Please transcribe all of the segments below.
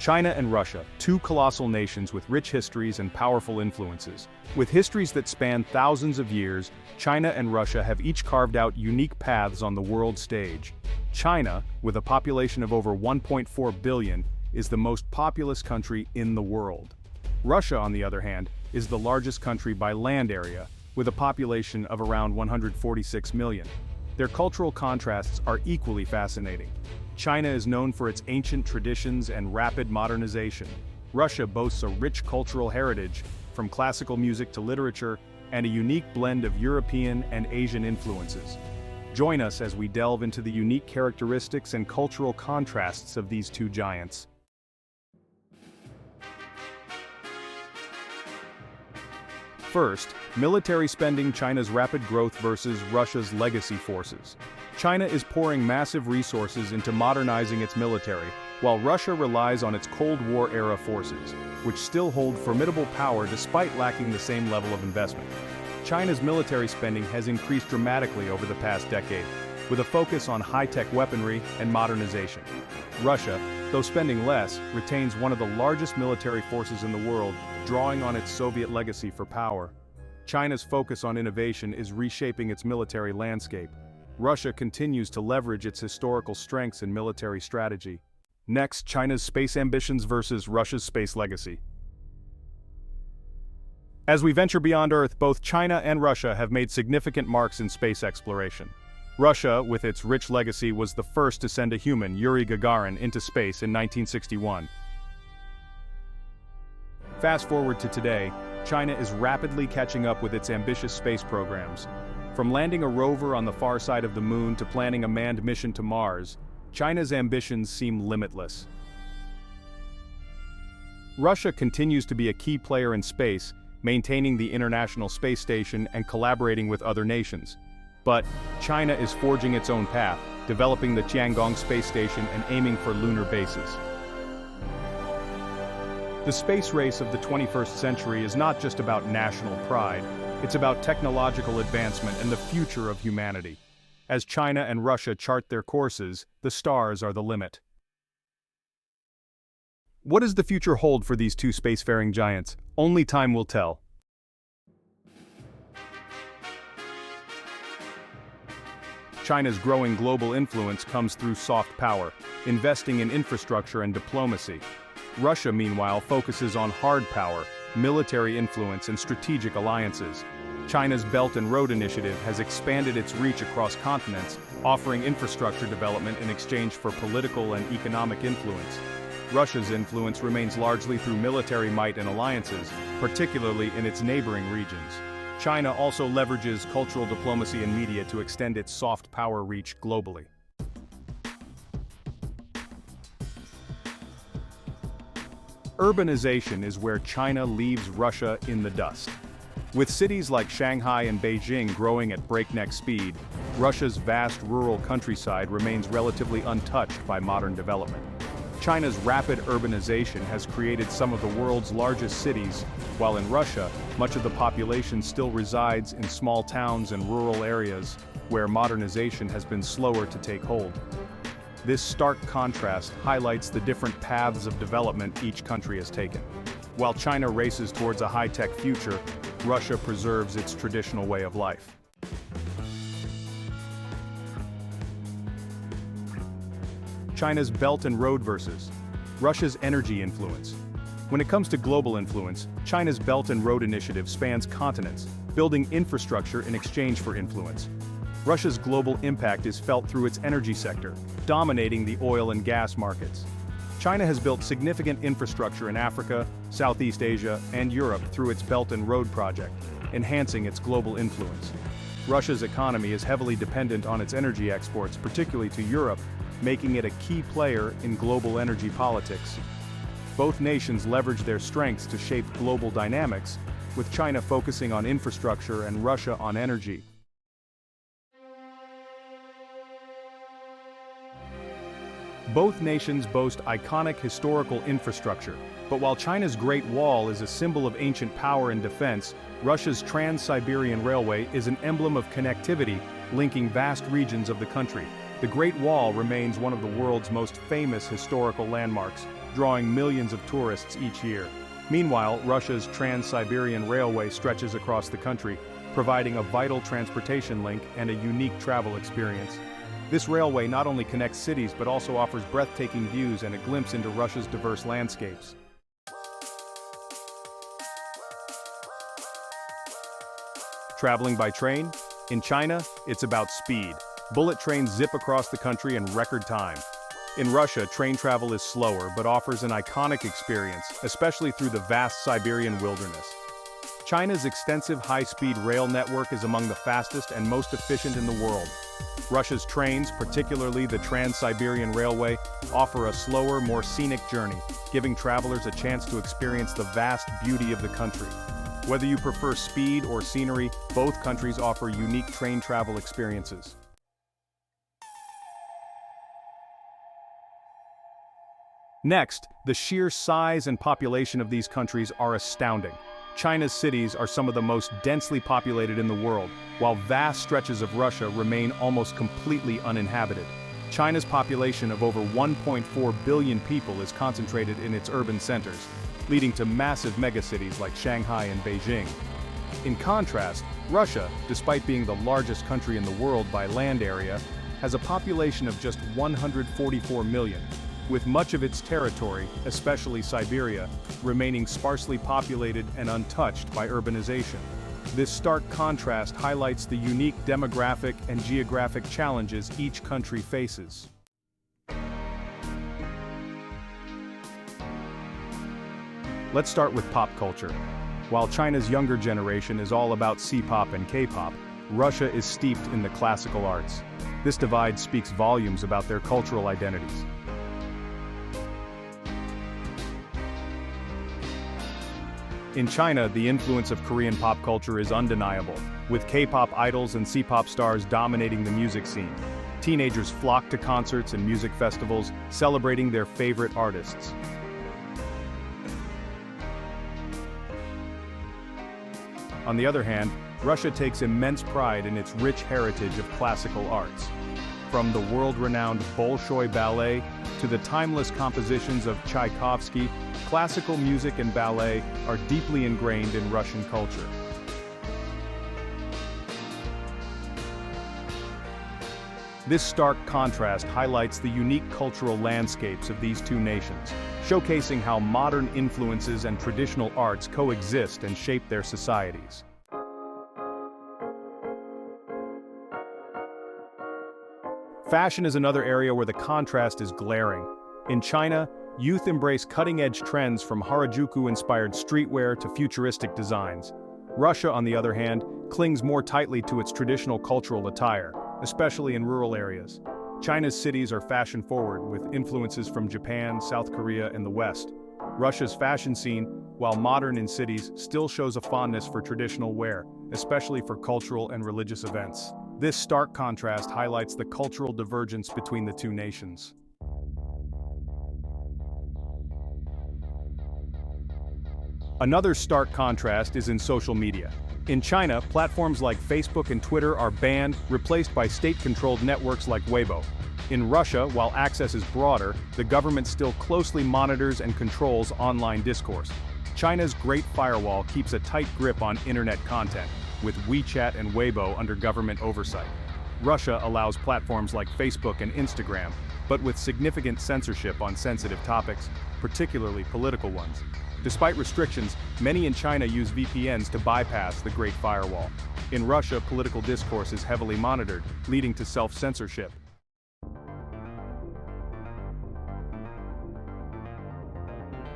China and Russia, two colossal nations with rich histories and powerful influences. With histories that span thousands of years, China and Russia have each carved out unique paths on the world stage. China, with a population of over 1.4 billion, is the most populous country in the world. Russia, on the other hand, is the largest country by land area, with a population of around 146 million. Their cultural contrasts are equally fascinating. China is known for its ancient traditions and rapid modernization. Russia boasts a rich cultural heritage, from classical music to literature, and a unique blend of European and Asian influences. Join us as we delve into the unique characteristics and cultural contrasts of these two giants. First, military spending: China's rapid growth versus Russia's legacy forces. China is pouring massive resources into modernizing its military, while Russia relies on its Cold War-era forces, which still hold formidable power despite lacking the same level of investment. China's military spending has increased dramatically over the past decade, with a focus on high-tech weaponry and modernization. Russia, though spending less, retains one of the largest military forces in the world, drawing on its Soviet legacy for power. China's focus on innovation is reshaping its military landscape. Russia continues to leverage its historical strengths in military strategy. Next, China's space ambitions versus Russia's space legacy. As we venture beyond Earth, both China and Russia have made significant marks in space exploration. Russia, with its rich legacy, was the first to send a human, Yuri Gagarin, into space in 1961. Fast forward to today, China is rapidly catching up with its ambitious space programs. From landing a rover on the far side of the moon to planning a manned mission to Mars, China's ambitions seem limitless. Russia continues to be a key player in space, maintaining the International Space Station and collaborating with other nations. But China is forging its own path, developing the Tiangong space station and aiming for lunar bases. The space race of the 21st century is not just about national pride, it's about technological advancement and the future of humanity. As China and Russia chart their courses, the stars are the limit. What does the future hold for these two spacefaring giants? Only time will tell. China's growing global influence comes through soft power, investing in infrastructure and diplomacy. Russia, meanwhile, focuses on hard power, military influence, and strategic alliances. China's Belt and Road Initiative has expanded its reach across continents, offering infrastructure development in exchange for political and economic influence. Russia's influence remains largely through military might and alliances, particularly in its neighboring regions. China also leverages cultural diplomacy and media to extend its soft power reach globally. Urbanization is where China leaves Russia in the dust. With cities like Shanghai and Beijing growing at breakneck speed, Russia's vast rural countryside remains relatively untouched by modern development. China's rapid urbanization has created some of the world's largest cities, while in Russia, much of the population still resides in small towns and rural areas, where modernization has been slower to take hold. This stark contrast highlights the different paths of development each country has taken. While China races towards a high-tech future, Russia preserves its traditional way of life. China's Belt and Road versus Russia's energy influence. When it comes to global influence, China's Belt and Road Initiative spans continents, building infrastructure in exchange for influence. Russia's global impact is felt through its energy sector, dominating the oil and gas markets. China has built significant infrastructure in Africa, Southeast Asia, and Europe through its Belt and Road project, enhancing its global influence. Russia's economy is heavily dependent on its energy exports, particularly to Europe, making it a key player in global energy politics. Both nations leverage their strengths to shape global dynamics, with China focusing on infrastructure and Russia on energy. Both nations boast iconic historical infrastructure, but while China's Great Wall is a symbol of ancient power and defense, Russia's Trans-Siberian Railway is an emblem of connectivity, linking vast regions of the country. The Great Wall remains one of the world's most famous historical landmarks, drawing millions of tourists each year. Meanwhile, Russia's Trans-Siberian Railway stretches across the country, providing a vital transportation link and a unique travel experience. This railway not only connects cities but also offers breathtaking views and a glimpse into Russia's diverse landscapes. Traveling by train? In China, it's about speed. Bullet trains zip across the country in record time. In Russia, train travel is slower but offers an iconic experience, especially through the vast Siberian wilderness. China's extensive high-speed rail network is among the fastest and most efficient in the world. Russia's trains, particularly the Trans-Siberian Railway, offer a slower, more scenic journey, giving travelers a chance to experience the vast beauty of the country. Whether you prefer speed or scenery, both countries offer unique train travel experiences. Next, the sheer size and population of these countries are astounding. China's cities are some of the most densely populated in the world, while vast stretches of Russia remain almost completely uninhabited. China's population of over 1.4 billion people is concentrated in its urban centers, leading to massive megacities like Shanghai and Beijing. In contrast, Russia, despite being the largest country in the world by land area, has a population of just 144 million, with much of its territory, especially Siberia, remaining sparsely populated and untouched by urbanization. This stark contrast highlights the unique demographic and geographic challenges each country faces. Let's start with pop culture. While China's younger generation is all about C-pop and K-pop, Russia is steeped in the classical arts. This divide speaks volumes about their cultural identities. In China, the influence of Korean pop culture is undeniable, with K-pop idols and C-pop stars dominating the music scene. Teenagers flock to concerts and music festivals, celebrating their favorite artists. On the other hand, Russia takes immense pride in its rich heritage of classical arts. From the world-renowned Bolshoi Ballet to the timeless compositions of Tchaikovsky, classical music and ballet are deeply ingrained in Russian culture. This stark contrast highlights the unique cultural landscapes of these two nations, showcasing how modern influences and traditional arts coexist and shape their societies. Fashion is another area where the contrast is glaring. In China, youth embrace cutting-edge trends from Harajuku-inspired streetwear to futuristic designs. Russia, on the other hand, clings more tightly to its traditional cultural attire, especially in rural areas. China's cities are fashion-forward, with influences from Japan, South Korea, and the West. Russia's fashion scene, while modern in cities, still shows a fondness for traditional wear, especially for cultural and religious events. This stark contrast highlights the cultural divergence between the two nations. Another stark contrast is in social media. In China, platforms like Facebook and Twitter are banned, replaced by state-controlled networks like Weibo. In Russia, while access is broader, the government still closely monitors and controls online discourse. China's Great Firewall keeps a tight grip on internet content, with WeChat and Weibo under government oversight. Russia allows platforms like Facebook and Instagram, but with significant censorship on sensitive topics, particularly political ones. Despite restrictions, many in China use VPNs to bypass the Great Firewall. In Russia, political discourse is heavily monitored, leading to self-censorship.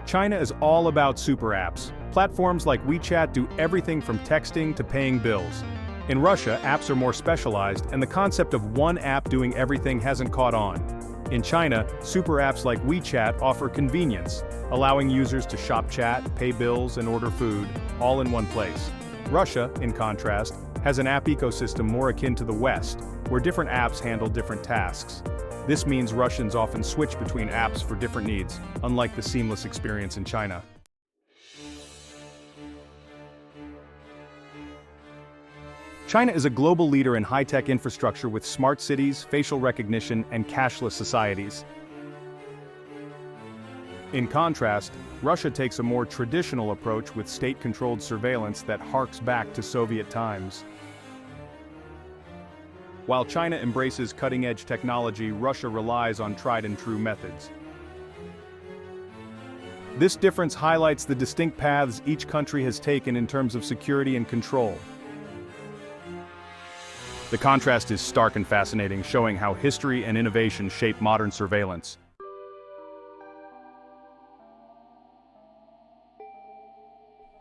China is all about super apps. Platforms like WeChat do everything from texting to paying bills. In Russia, apps are more specialized, and the concept of one app doing everything hasn't caught on. In China, super apps like WeChat offer convenience, allowing users to shop chat, pay bills, and order food, all in one place. Russia, in contrast, has an app ecosystem more akin to the West, where different apps handle different tasks. This means Russians often switch between apps for different needs, unlike the seamless experience in China. China is a global leader in high-tech infrastructure with smart cities, facial recognition, and cashless societies. In contrast, Russia takes a more traditional approach with state-controlled surveillance that harks back to Soviet times. While China embraces cutting-edge technology, Russia relies on tried-and-true methods. This difference highlights the distinct paths each country has taken in terms of security and control. The contrast is stark and fascinating, showing how history and innovation shape modern surveillance.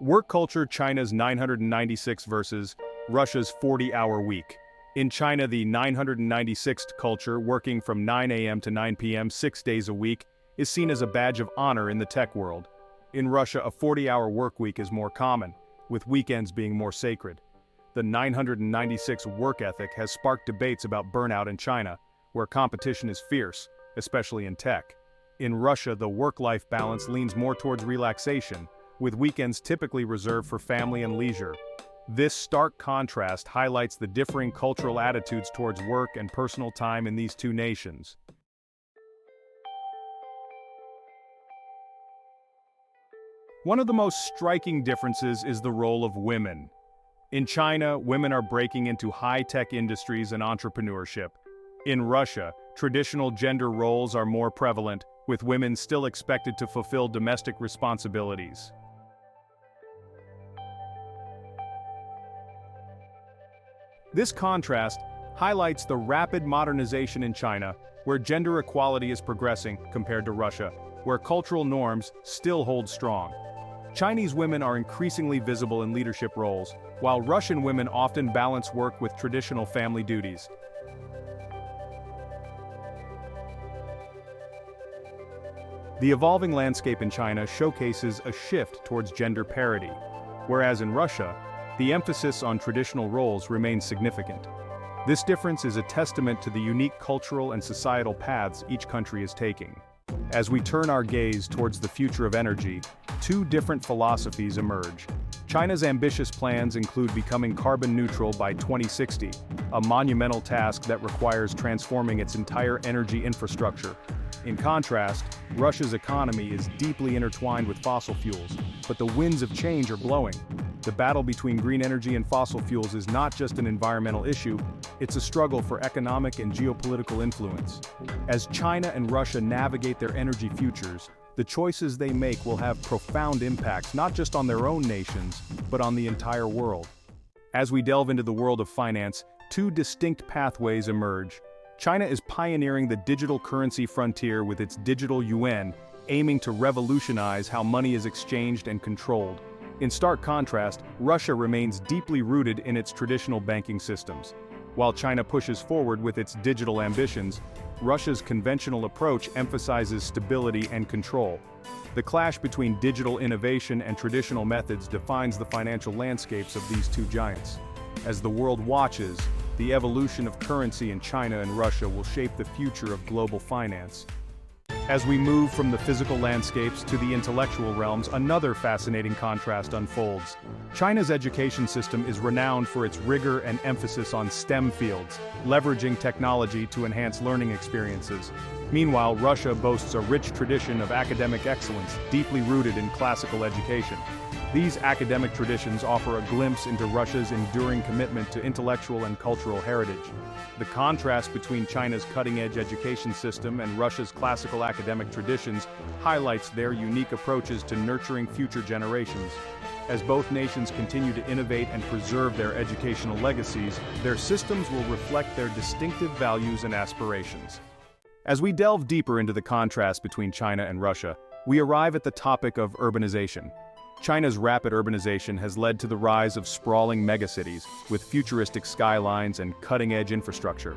Work culture: China's 996 versus Russia's 40-hour week. In China, the 996th culture, working from 9 a.m. to 9 p.m. 6 days a week, is seen as a badge of honor in the tech world. In Russia, a 40-hour work week is more common, with weekends being more sacred. The 996 work ethic has sparked debates about burnout in China, where competition is fierce, especially in tech. In Russia, the work-life balance leans more towards relaxation, with weekends typically reserved for family and leisure. This stark contrast highlights the differing cultural attitudes towards work and personal time in these two nations. One of the most striking differences is the role of women. In China, women are breaking into high-tech industries and entrepreneurship. In Russia, traditional gender roles are more prevalent, with women still expected to fulfill domestic responsibilities. This contrast highlights the rapid modernization in China, where gender equality is progressing compared to Russia, where cultural norms still hold strong. Chinese women are increasingly visible in leadership roles, while Russian women often balance work with traditional family duties. The evolving landscape in China showcases a shift towards gender parity, whereas in Russia, the emphasis on traditional roles remains significant. This difference is a testament to the unique cultural and societal paths each country is taking. As we turn our gaze towards the future of energy, two different philosophies emerge. China's ambitious plans include becoming carbon neutral by 2060, a monumental task that requires transforming its entire energy infrastructure. In contrast, Russia's economy is deeply intertwined with fossil fuels, but the winds of change are blowing. The battle between green energy and fossil fuels is not just an environmental issue, it's a struggle for economic and geopolitical influence. As China and Russia navigate their energy futures, the choices they make will have profound impacts not just on their own nations, but on the entire world. As we delve into the world of finance, two distinct pathways emerge. China is pioneering the digital currency frontier with its digital yuan, aiming to revolutionize how money is exchanged and controlled. In stark contrast, Russia remains deeply rooted in its traditional banking systems. While China pushes forward with its digital ambitions, Russia's conventional approach emphasizes stability and control. The clash between digital innovation and traditional methods defines the financial landscapes of these two giants. As the world watches, the evolution of currency in China and Russia will shape the future of global finance. As we move from the physical landscapes to the intellectual realms, another fascinating contrast unfolds. China's education system is renowned for its rigor and emphasis on STEM fields, leveraging technology to enhance learning experiences. Meanwhile, Russia boasts a rich tradition of academic excellence, deeply rooted in classical education. These academic traditions offer a glimpse into Russia's enduring commitment to intellectual and cultural heritage. The contrast between China's cutting-edge education system and Russia's classical academic traditions highlights their unique approaches to nurturing future generations. As both nations continue to innovate and preserve their educational legacies, their systems will reflect their distinctive values and aspirations. As we delve deeper into the contrast between China and Russia, we arrive at the topic of urbanization. China's rapid urbanization has led to the rise of sprawling megacities, with futuristic skylines and cutting-edge infrastructure.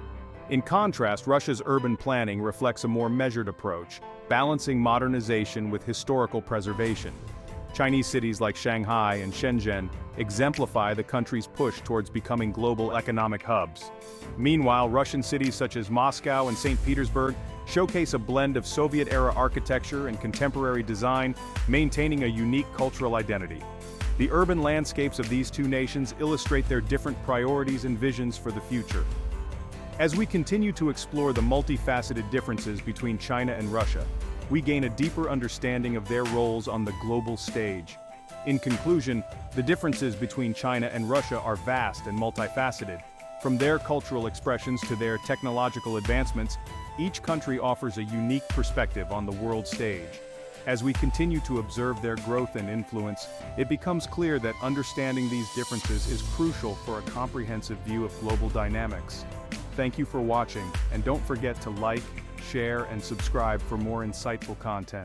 In contrast, Russia's urban planning reflects a more measured approach, balancing modernization with historical preservation. Chinese cities like Shanghai and Shenzhen exemplify the country's push towards becoming global economic hubs. Meanwhile, Russian cities such as Moscow and St. Petersburg showcase a blend of Soviet-era architecture and contemporary design, maintaining a unique cultural identity. The urban landscapes of these two nations illustrate their different priorities and visions for the future. As we continue to explore the multifaceted differences between China and Russia, we gain a deeper understanding of their roles on the global stage. In conclusion, the differences between China and Russia are vast and multifaceted. From their cultural expressions to their technological advancements, each country offers a unique perspective on the world stage. As we continue to observe their growth and influence, it becomes clear that understanding these differences is crucial for a comprehensive view of global dynamics. Thank you for watching, and don't forget to like, share, and subscribe for more insightful content.